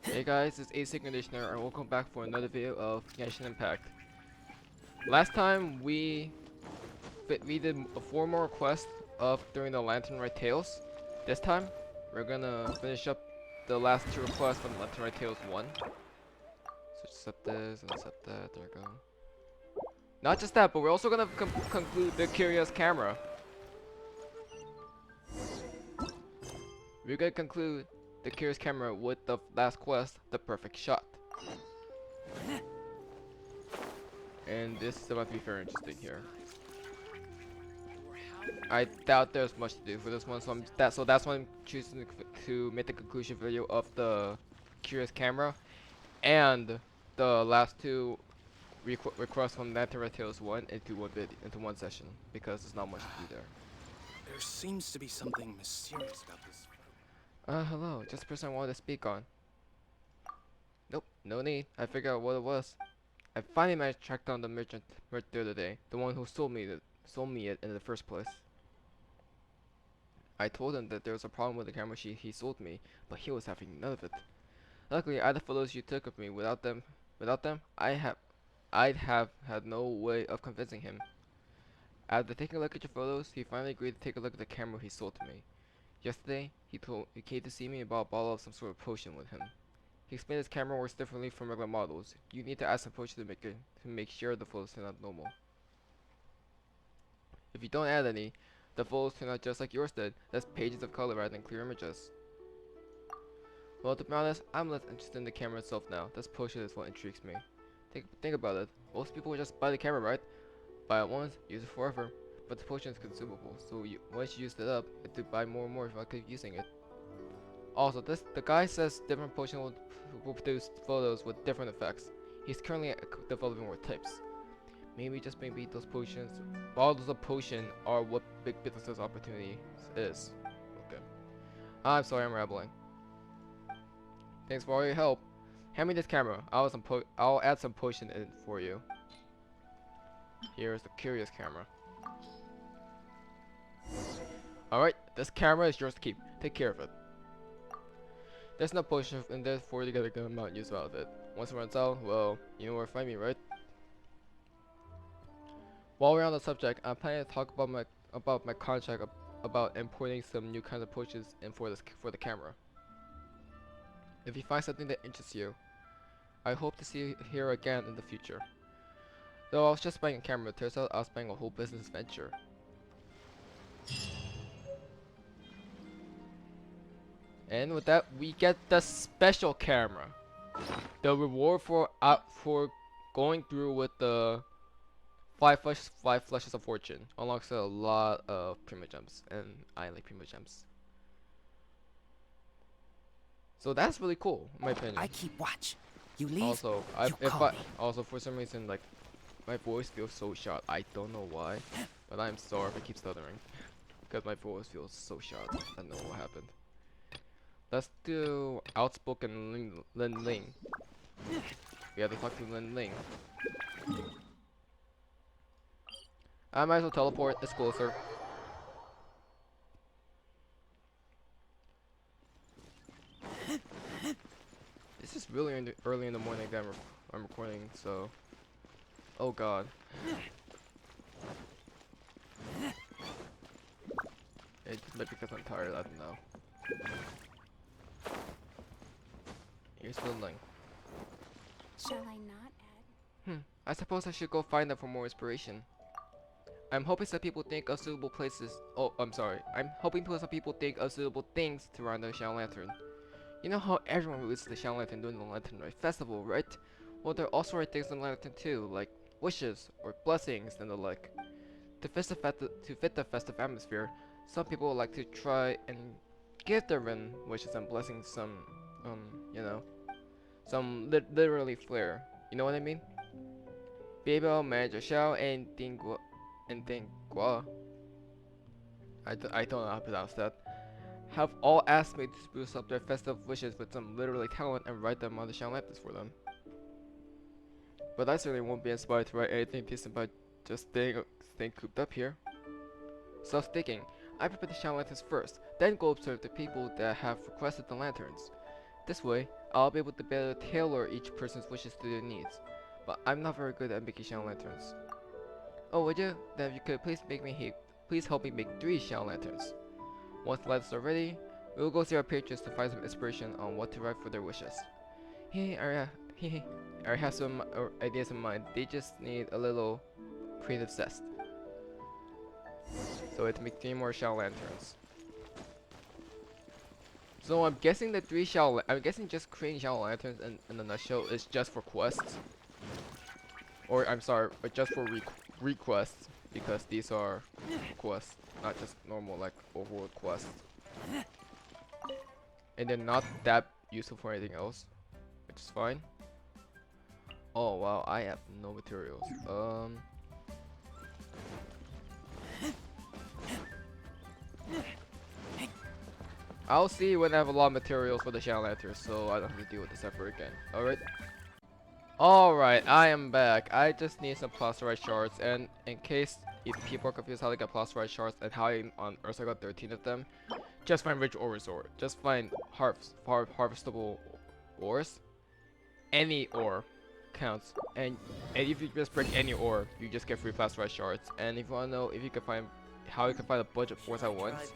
Hey guys, it's ACairconditioner and welcome back for another video of Genshin Impact. Last time we did a 4 more quest of during the Lantern Rite Tales. This time we're gonna finish up the last 2 requests from Lantern Rite Tales 1. So just set this and set that, there we go. Not just that, but we're also gonna conclude the Curious Camera. We're gonna conclude the Curious Camera with the last quest, the Perfect Shot. And this is about to be very interesting here. I doubt there's much to do for this one, so that's why I'm choosing to make the conclusion video of the Curious Camera and the last 2 requests from Lantern Rite Tales 1 into one session, because there's not much to do there. There seems to be something mysterious about this. Hello, just the person I wanted to speak on. Nope, no need. I figured out what it was. I finally managed to track down the merchant the other day, the one who sold me it in the first place. I told him that there was a problem with the camera he sold me, but he was having none of it. Luckily, I had the photos you took of me. Without them, I'd have had no way of convincing him. After taking a look at your photos, he finally agreed to take a look at the camera he sold to me. Yesterday, he came to see me and brought a bottle of some sort of potion with him. He explained his camera works differently from regular models. You need to add some potion to make sure the photos turn out normal. If you don't add any, the photos turn out just like yours did. That's pages of color rather than clear images. Well, to be honest, I'm less interested in the camera itself now. This potion is what intrigues me. Think about it. Most people will just buy the camera, right? Buy it once, use it forever. But the potion is consumable, so once you used it up, you have to buy more and more if I keep using it. Also, the guy says different potion will produce photos with different effects. He's currently developing more types. Maybe those bottles of potion are what big business opportunity is. Okay. I'm sorry, I'm rambling. Thanks for all your help. Hand me this camera. I'll add some potion in for you. Here's the Curious Camera. Alright, this camera is yours to keep. Take care of it. There's no potion in there for you to get a good amount of use out of it. Once it runs out, well, you know where to find me, right? While we're on the subject, I'm planning to talk about my contract about importing some new kinds of potions in for the camera. If you find something that interests you, I hope to see you here again in the future. Though I was just buying a camera, it turns out I was buying a whole business venture. And with that, we get the special camera. The reward for going through with the 5 flushes of fortune, alongside a lot of prima gems, and I like prima gems. So that's really cool, in my opinion. I keep watch. You leave. Also, also for some reason, like, my voice feels so shot. I don't know why, but I'm sorry if I keep stuttering, because my voice feels so shot. I don't know what happened. Let's do outspoken Lin Ling. We have to talk to Lin Ling. I might as well teleport. It's closer. This is really early in the morning that I'm recording, so. Oh god. It might be because I'm tired, I don't know. Here's Lin Ling. Shall I not add? I suppose I should go find them for more inspiration. I'm hoping some people think of suitable places. Oh, I'm sorry. I'm hoping some people think of suitable things to run the Shadow Lantern. You know how everyone releases the Shadow Lantern during the Lantern Rite Festival, right? Well, there are also right things in the Lantern too, like wishes or blessings and the like. To fit the festive atmosphere, some people would like to try and give their wishes and blessings some, you know, some literally flair. You know what I mean? Babel, Manager Xiao, and Dingua. I don't know how to pronounce that. Have all asked me to spruce up their festive wishes with some literary talent and write them on the Shadow Lanterns for them. But I certainly won't be inspired to write anything decent by just staying cooped up here. So thinking, I prepare the Shadow Lanterns first, then go observe the people that have requested the lanterns. This way, I'll be able to better tailor each person's wishes to their needs. But I'm not very good at making shadow lanterns. Oh, would you? Then if you could please help me make 3 shadow lanterns. Once the lights are ready, we will go see our patrons to find some inspiration on what to write for their wishes. Hey, I already have some ideas in mind. They just need a little creative zest. So let's make 3 more shadow lanterns. So I'm guessing I'm guessing just creating shadow lanterns in a nutshell is just for quests. Or I'm sorry, but just for requests, because these are quests, not just normal like overworld quests. And they're not that useful for anything else, which is fine. Oh wow, I have no materials. I'll see when I have a lot of materials for the shadow lanterns, so I don't have to deal with this ever again. Alright. Alright, I am back. I just need some plasterite shards, and in case if people are confused how to get plasterite shards and how on Earth I got 13 of them, just find rich ore resort. Just find harvestable ores. Any ore counts, and if you just break any ore, you just get free plasterite shards. And if you want to know if you can find how you can find a bunch of ores at once,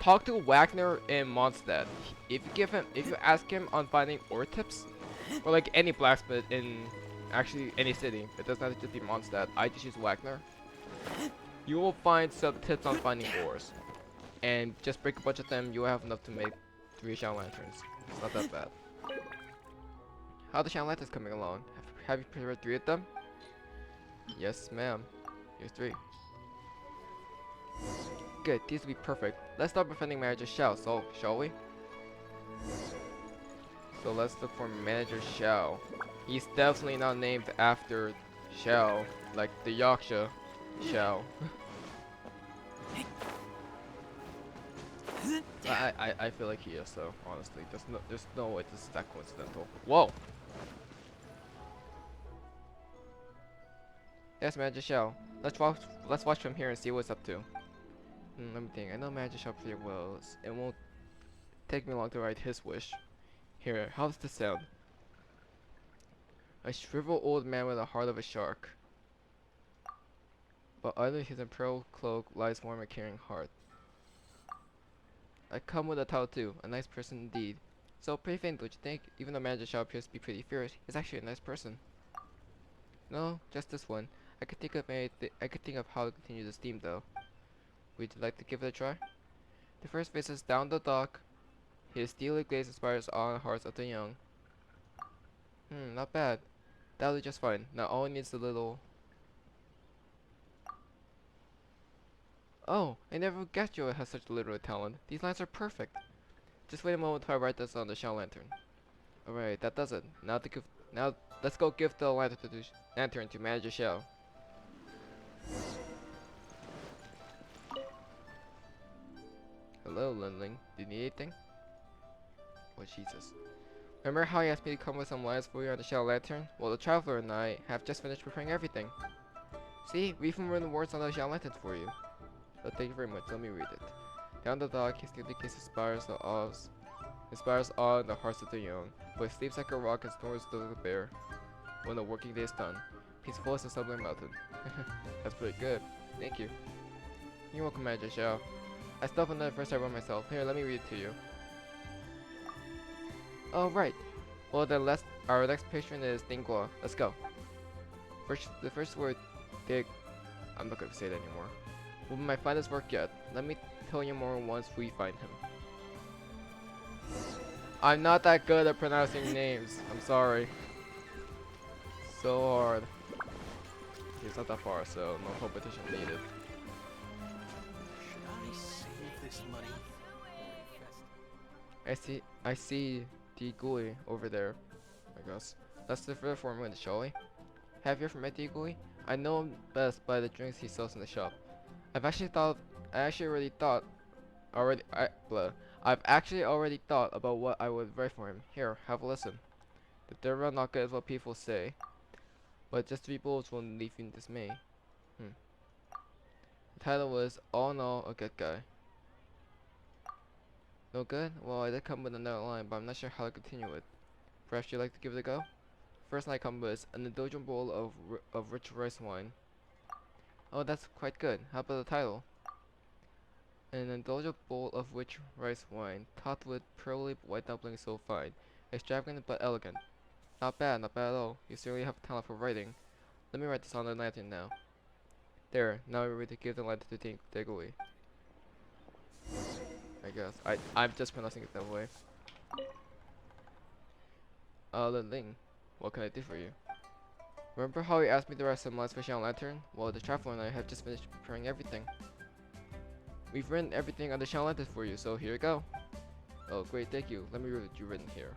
talk to Wagner in Mondstadt. If you ask him on finding ore tips, or like any blacksmith in actually any city, it doesn't have to just be Mondstadt. I just use Wagner. You will find some tips on finding ores, and just break a bunch of them. You will have enough to make 3 shadow lanterns. It's not that bad. How are the shadow lanterns coming along? Have you prepared 3 of them? Yes, ma'am. Here's 3. Good, these will be perfect. Let's start befriending Manager Xiao, so shall we? So let's look for Manager Xiao. He's definitely not named after Xiao, like the Yaksha Xiao. I feel like he is, so honestly, there's no way this is that coincidental. Whoa! Yes, Manager Xiao. Let's watch from here and see what's up to. Let me think. I know Manager Xiao pretty well. It won't take me long to write his wish. Here, how does this sound? A shriveled old man with the heart of a shark. But under his imperial cloak lies warm and caring heart. I come with a title too, a nice person indeed. So pretty faint, don't you think? Even though Manager Xiao appears to be pretty fierce, he's actually a nice person. No, just this one. I could think of how to continue this theme though. Would you like to give it a try? The first faces down the dock. His steely gaze inspires awe in the hearts of the young. Not bad. That'll do just fine. Now all it needs is a little... Oh, I never guessed you had such literary talent. These lines are perfect. Just wait a moment till I write this on the shadow lantern. Alright, that does it. Now let's go give the lantern to Manager Xiao. Hello, Linling. Do you need anything? Oh, Jesus. Remember how you asked me to come with some lines for you on the shadow lantern? Well, the Traveler and I have just finished preparing everything. See, we even written the words on the shadow lantern for you. But thank you very much. Let me read it. Down the dock, his steely kiss inspires awe in the hearts of the young. But sleeps like a rock and snores like a bear. When the working day is done, peaceful as a submarine mountain. That's pretty good. Thank you. You're welcome, Manager Xiao. I still have another verse I wrote myself. Here, let me read it to you. Oh, right. Well, then our next patron is Dingguo. Let's go. The first word, Dig. I'm not gonna say it anymore. We might find his work yet. Let me tell you more once we find him. I'm not that good at pronouncing names. I'm sorry. So hard. He's not that far, so no competition needed. Should I save this money? I see the GUI over there, I guess. Let's look for a minute, shall we? Have you ever met the GUI? I know him best by the drinks he sells in the shop. I've actually already thought about what I would write for him. Here, have a listen. The third not good is what people say, but just 3 bullets won't leave you in dismay. The title was All in All, a Good Guy. No good? Well, I did come with another line, but I'm not sure how to continue it. Perhaps you'd like to give it a go? First line come with an indulgent bowl of rich rice wine. Oh, that's quite good. How about the title? An indulgent bowl of rich rice wine, topped with pearly white dumplings so fine. Extravagant but elegant. Not bad at all. You certainly have talent for writing. Let me write this on the lantern now. There, now we're ready to give the lantern to take away. I guess. I'm just pronouncing it that way. Ling, what can I do for you? Remember how you asked me to write some lines for Shadow Lantern? Well, the Traveler and I have just finished preparing everything. We've written everything on the Shadow Lantern for you, so here you go. Oh, great, thank you. Let me read what you've written here.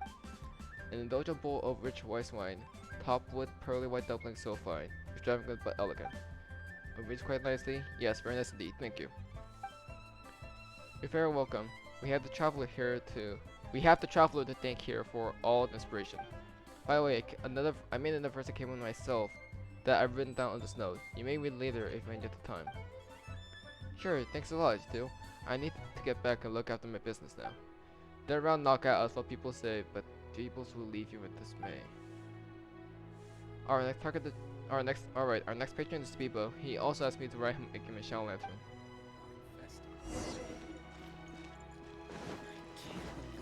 An indulgent bowl of rich rice wine, topped with pearly white dumplings so fine, extravagant but elegant. It reads quite nicely. Yes, very nice indeed. Thank you. You're very welcome. We have the Traveler to thank here for all the inspiration. By the way, I made another verse that came with myself that I've written down on this note. You may read later if I get the time. Sure, thanks a lot, Stu. I need to get back and look after my business now. They're around knockout as what people say, but people will leave you with dismay. Our next patron is Bebo. He also asked me to write him a Shadow Lantern.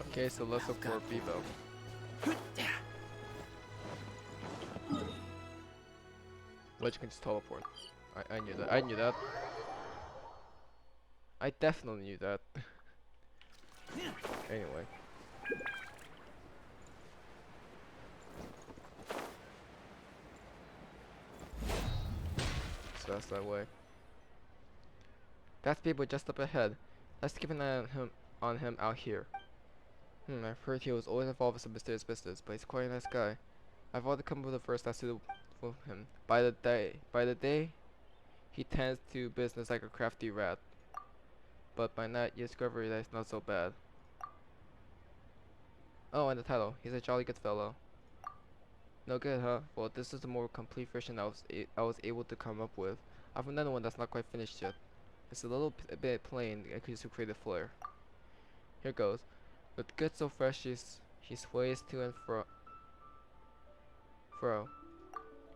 Okay, so let's look for Bebo. Which can just teleport. I knew that. I knew that. I definitely knew that. Anyway. So that's that way. That's people just up ahead. Let's keep an eye on him out here. I've heard he was always involved with some mysterious business, but he's quite a nice guy. I've already come with the first that's suitable for him. By the day, he tends to business like a crafty rat. But by night, you discover that it's not so bad. Oh, and the title. He's a jolly good fellow. No good, huh? Well, this is the more complete version I was able to come up with. I have another one that's not quite finished yet. It's a bit plain. I could just create a flair. Here goes. With good so fresh, she sways to and fro.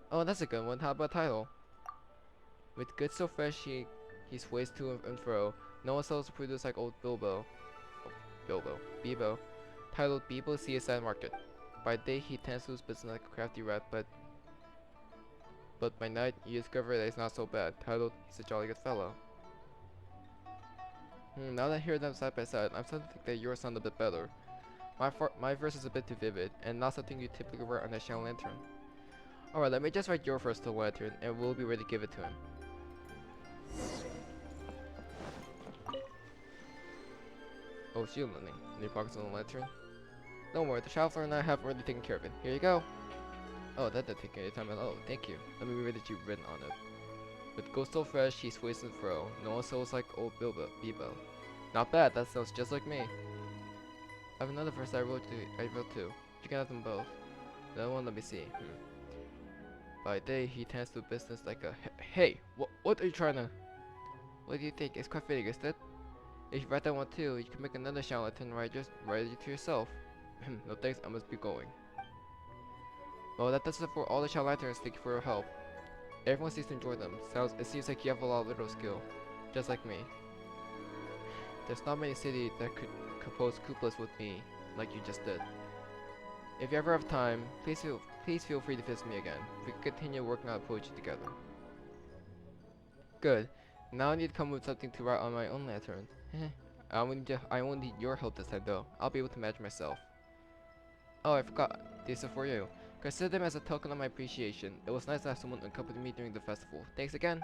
Oh, that's a good one. How about title? With good so fresh, he sways to and fro. No one sells to produce like old Bebo. Titled Bebo CSI Market. By day he tends to lose business like a crafty rat, but by night you discover that he's not so bad. Titled He's a Jolly Good Fellow. Now that I hear them side by side, I'm starting to think that yours sound a bit better. My verse is a bit too vivid, and not something you typically write on a Shadow Lantern. Alright, let me just write your first to Lantern, and we'll be ready to give it to him. Oh, shield landing. Any pockets on the Lantern? Don't worry, the Traveler and I have already taken care of it. Here you go. Oh, that didn't take any time at all. Thank you. Let me read what you've written on it. With gold so fresh, he sways and fro. No one sells like old Bebo. Not bad, that sounds just like me. I have another verse I wrote too. You can have them both. The other one, let me see. By day, he tends to business like a... Hey! What are you trying to... What do you think? It's quite fitting, isn't it? If you write that one too, you can make another charlatan and write it to yourself. No thanks, I must be going. Well, that does it for all the charlatans. Thank you for your help. Everyone seems to enjoy them. It seems like you have a lot of literal skill. Just like me. There's not many cities that could compose couplets with me, like you just did. If you ever have time, please feel free to visit me again. We can continue working on poetry together. Good. Now I need to come up with something to write on my own lantern. I won't need your help this time though. I'll be able to manage myself. Oh, I forgot. These are for you. Consider them as a token of my appreciation. It was nice to have someone accompany me during the festival. Thanks again.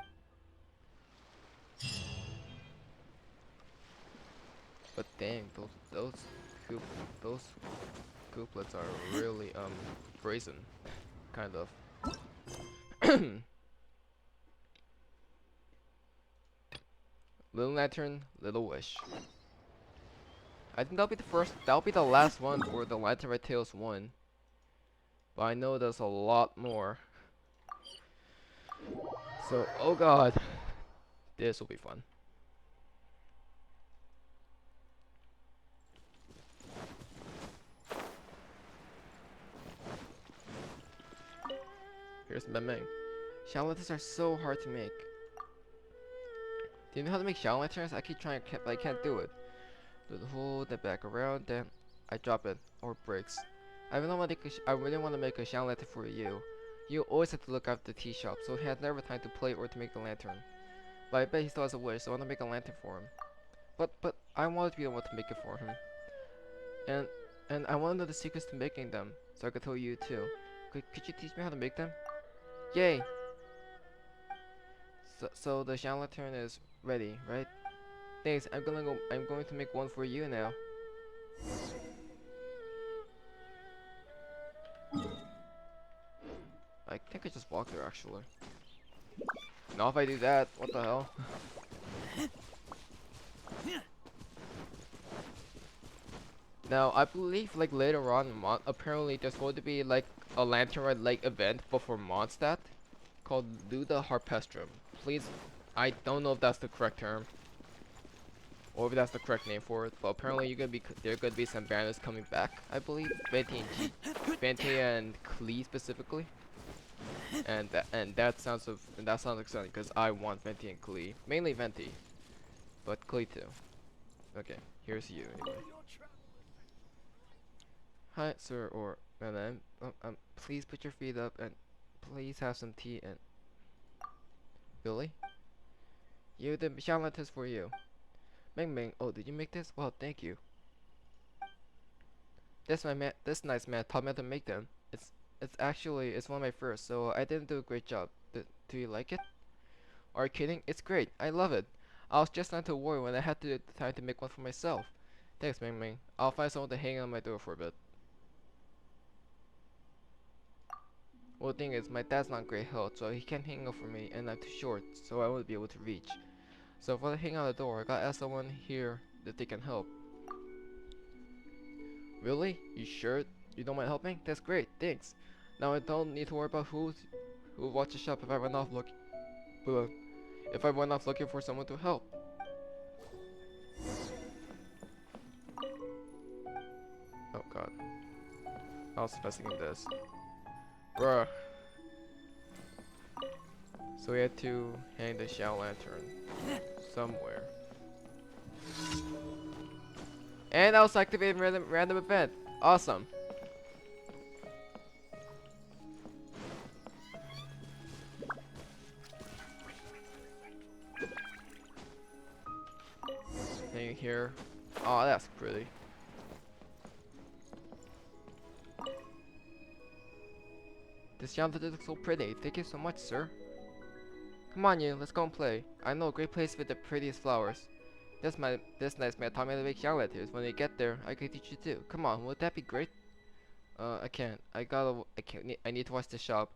But dang, those couplets are really brazen, kind of. Little Lantern, Little Wish. I think that'll be the last one for the Lantern Rite Tales 1. But I know there's a lot more. So, oh god. This will be fun. Here's Meng. Shower lanterns are so hard to make. Do you know how to make shower lanterns? I keep trying, but I can't do it. Do the hole, then back around, then I drop it, or it breaks. I really want to make a shower lantern for you. You always have to look after the tea shop, so he had never time to play or to make the lantern. But I bet he still has a wish, so I want to make a lantern for him. But I wanted to be the one to make it for him. And I want to know the secrets to making them, so I could tell you too. Could you teach me how to make them? Yay! So the shower lantern is ready, right? Thanks. I'm going to make one for you now. I think I just walked there actually. Now if I do that, what the hell? Now I believe like later on, apparently there's going to be like a Lantern Rite like event, but for Mondstadt, called Luda Harpestrum. Please, I don't know if that's the correct term, or if that's the correct name for it, but apparently there are gonna be some banners coming back. I believe Venti and Klee specifically, and that sounds exciting because I want Venti and Klee, mainly Venti, but Klee too. Okay, here's you anyway. Hi, sir, or madam. Please put your feet up and please have some tea and. Billy? You, the shower lanterns for you. Meng. Oh, did you make this? Well, thank you. This nice man taught me how to make them. It's one of my first, so I didn't do a great job. Do you like it? Are you kidding? It's great. I love it. I was just starting to worry when I had the time to make one for myself. Thanks, Meng. I'll find someone to hang on my door for a bit. Well, the thing is, my dad's not in great health, so he can't hang over me, and I'm too short, so I won't be able to reach. So if I hang on the door, I gotta ask someone here that they can help. Really? You sure you don't mind helping? That's great, thanks. Now I don't need to worry about who will watch the shop if I run off looking for someone to help. Oh god. I was investing in this. Bruh. So we had to hang the shower lantern somewhere. And I was activating random event. Awesome. Hang here. Oh, that's pretty. This yonder looks so pretty. Thank you so much, sir. Come on, you. Let's go and play. I know a great place with the prettiest flowers. This nice man taught me to make shower lanterns. When we get there, I can teach you too. Come on, would that be great? I can't. I need to watch the shop.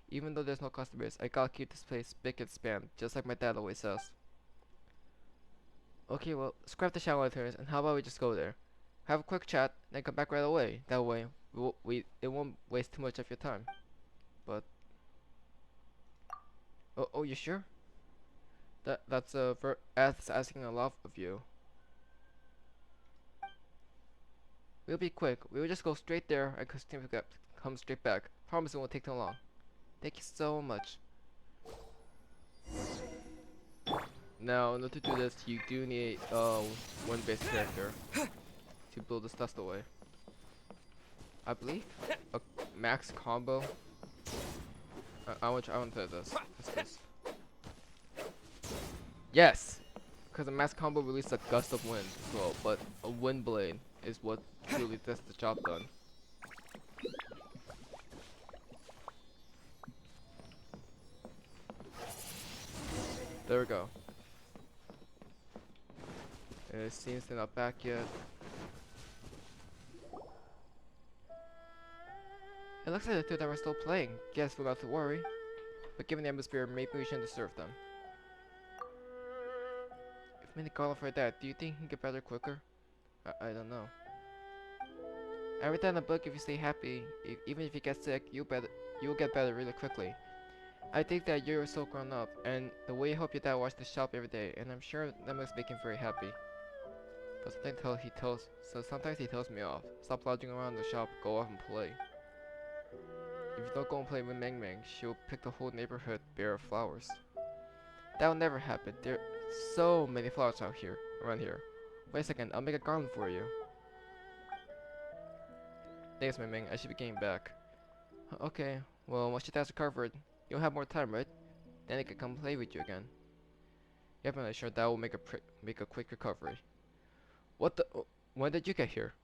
Even though there's no customers, I gotta keep this place spick and span, just like my dad always says. Okay, well, scrap the shower lanterns, and how about we just go there? Have a quick chat, then come back right away. That way, it won't waste too much of your time. But oh, you sure? That's asking a lot of you. We'll be quick. We will just go straight there and come straight back. Promise it won't take too long. Thank you so much. Now, in order to do this, you do need one base character to build the stuff away. I believe a max combo. I want to do this. What's this? Yes, because a max combo releases a gust of wind, but a wind blade is what truly gets the job done. There we go. And it seems they're not back yet. It looks like the two of them are still playing. Guess we'll not to worry. But given the atmosphere, maybe we shouldn't disturb them. If Minnie called for that, do you think he can get better quicker? I don't know. I read that in the book, if you stay happy, even if you get sick, you'll get better really quickly. I think that you're so grown up, and the way you help your dad watch the shop every day, and I'm sure that must make him very happy. But sometimes he tells me off. Stop lounging around the shop, go off and play. If you don't go and play with Meng Meng, she'll pick the whole neighborhood bare of flowers. That'll never happen. There are so many flowers out here, around here. Wait a second, I'll make a garland for you. Thanks, Meng Meng. I should be getting back. Okay, well, once your tasks are covered, you'll have more time, right? Then I can come play with you again. Yep, I'm sure that will make a quick recovery. What the? When did you get here?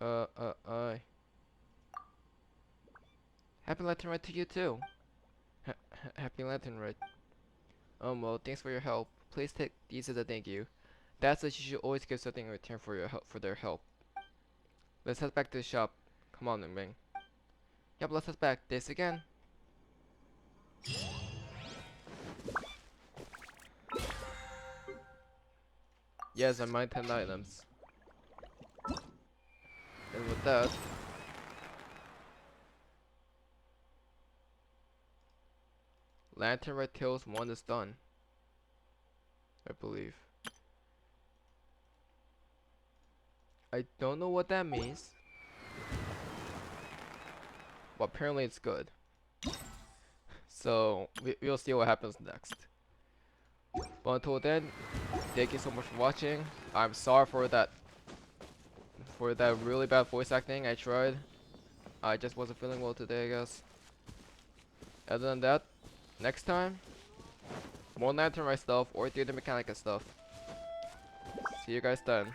I. Happy Lantern Rite to you too. Happy Lantern Rite. Well, thanks for your help. Please take these as a thank you. That's that you should always give something in return for your help, for their help. Let's head back to the shop. Come on, Ming Ming. Yep, let's head back. This again. Yes, I mined 10 items. And with that, Lantern Rite Tales 1 is done. I believe. I don't know what that means. But apparently it's good. So, we'll see what happens next. But until then, thank you so much for watching. I'm sorry for that really bad voice acting. I tried. I just wasn't feeling well today, I guess. Other than that, next time, more Lantern Rite stuff or Theater Mechanica stuff. See you guys then.